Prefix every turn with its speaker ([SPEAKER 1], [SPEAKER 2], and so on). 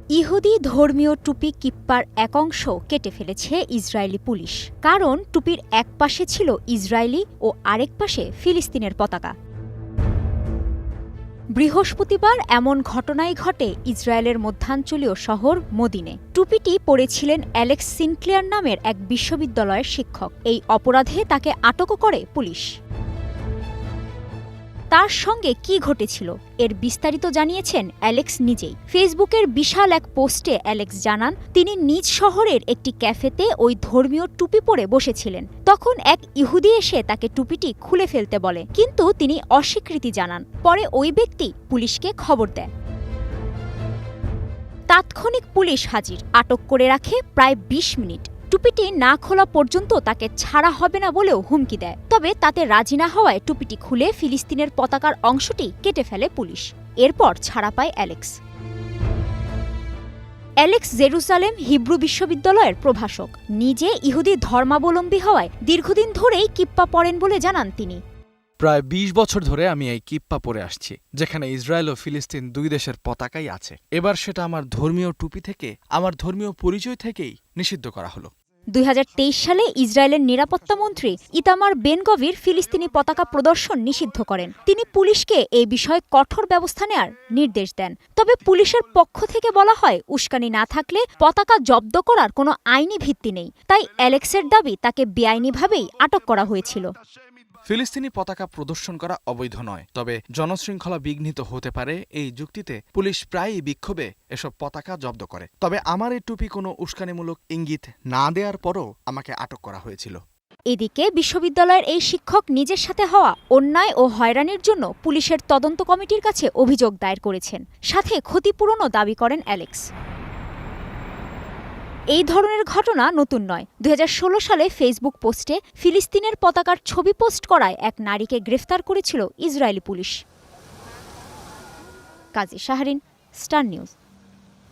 [SPEAKER 1] ইহুদি ধর্মীয় টুপি কিপ্পার এক অংশ কেটে ফেলেছে ইসরায়েলি পুলিশ। কারণ টুপির এক পাশে ছিল ইসরায়েলি ও আরেক পাশে ফিলিস্তিনের পতাকা। বৃহস্পতিবার এমন ঘটনাই ঘটে ইসরায়েলের মধ্যাঞ্চলীয় শহর মদিনে। টুপিটি পরেছিলেন অ্যালেক্স সিনক্লেয়ার নামের এক বিশ্ববিদ্যালয়ের শিক্ষক। এই অপরাধে তাকে আটকও করে পুলিশ। তার সঙ্গে কি ঘটেছিল এর বিস্তারিত জানিয়েছেন অ্যালেক্স নিজেই। ফেসবুকের বিশাল এক পোস্টে অ্যালেক্স জানান, তিনি নিজ শহরের একটি ক্যাফেতে ওই ধর্মীয় টুপি পরে বসেছিলেন। তখন এক ইহুদি এসে তাকে টুপিটি খুলে ফেলতে বলে, কিন্তু তিনি অস্বীকৃতি জানান। পরে ওই ব্যক্তি পুলিশকে খবর দেয়। তাৎক্ষণিক পুলিশ হাজির, আটক করে রাখে প্রায় ২০ মিনিট। টুপিটি না খোলা পর্যন্ত তাকে ছাড়া হবে না বলেও হুমকি দেয়। তবে তাতে রাজি না হওয়ায় টুপিটি খুলে ফিলিস্তিনের পতাকার অংশটি কেটে ফেলে পুলিশ। এরপর ছাড়া পায় অ্যালেক্স। অ্যালেক্স জেরুসালেম হিব্রু বিশ্ববিদ্যালয়ের প্রভাষক। নিজে ইহুদি ধর্মাবলম্বী হওয়ায় দীর্ঘদিন ধরেই কিপ্পা পরেন বলে জানান তিনি।
[SPEAKER 2] প্রায় ২০ বছর ধরে আমি এই কিপ্পা পরে আসছি, যেখানে ইসরায়েল ও ফিলিস্তিন দুই দেশের পতাকাই আছে। এবার সেটা আমার ধর্মীয় টুপি থেকে, আমার ধর্মীয় পরিচয় থেকেই নিষিদ্ধ করা হলো।
[SPEAKER 1] ২০২৩ সালে ইসরায়েলের নিরাপত্তা মন্ত্রী ইতামার বেন-গভির ফিলিস্তিনি পতাকা প্রদর্শন নিষিদ্ধ করেন। তিনি পুলিশকে এই বিষয়ে কঠোর ব্যবস্থা নেওয়ার নির্দেশ দেন। তবে পুলিশের পক্ষ থেকে বলা হয়, উস্কানি না থাকলে পতাকা জব্দ করার কোনো আইনি ভিত্তি নেই। তাই অ্যালেক্সের দাবি, তাকে বেআইনিভাবেই আটক করা হয়েছিল।
[SPEAKER 2] ফিলিস্তিনি পতাকা প্রদর্শন করা অবৈধ নয়, তবে জনশৃঙ্খলা বিঘ্নিত হতে পারে এই যুক্তিতে পুলিশ প্রায়ই বিক্ষোভে এসব পতাকা জব্দ করে। তবে আমার এই টুপি কোনো উস্কানিমূলক ইঙ্গিত না দেওয়ার পরও আমাকে আটক করা হয়েছিল।
[SPEAKER 1] এদিকে বিশ্ববিদ্যালয়ের এই শিক্ষক নিজের সাথে হওয়া অন্যায় ও হয়রানির জন্য পুলিশের তদন্ত কমিটির কাছে অভিযোগ দায়ের করেছেন। সাথে ক্ষতিপূরণও দাবি করেন অ্যালেক্স। এই ধরনের ঘটনা নতুন নয়। ২০১৬ সালে ফেসবুক পোস্টে ফিলিস্তিনের পতাকার ছবি পোস্ট করায় এক নারীকে গ্রেফতার করেছিল ইসরায়েলি পুলিশ। কাজী শাহরিন, স্টার নিউজ।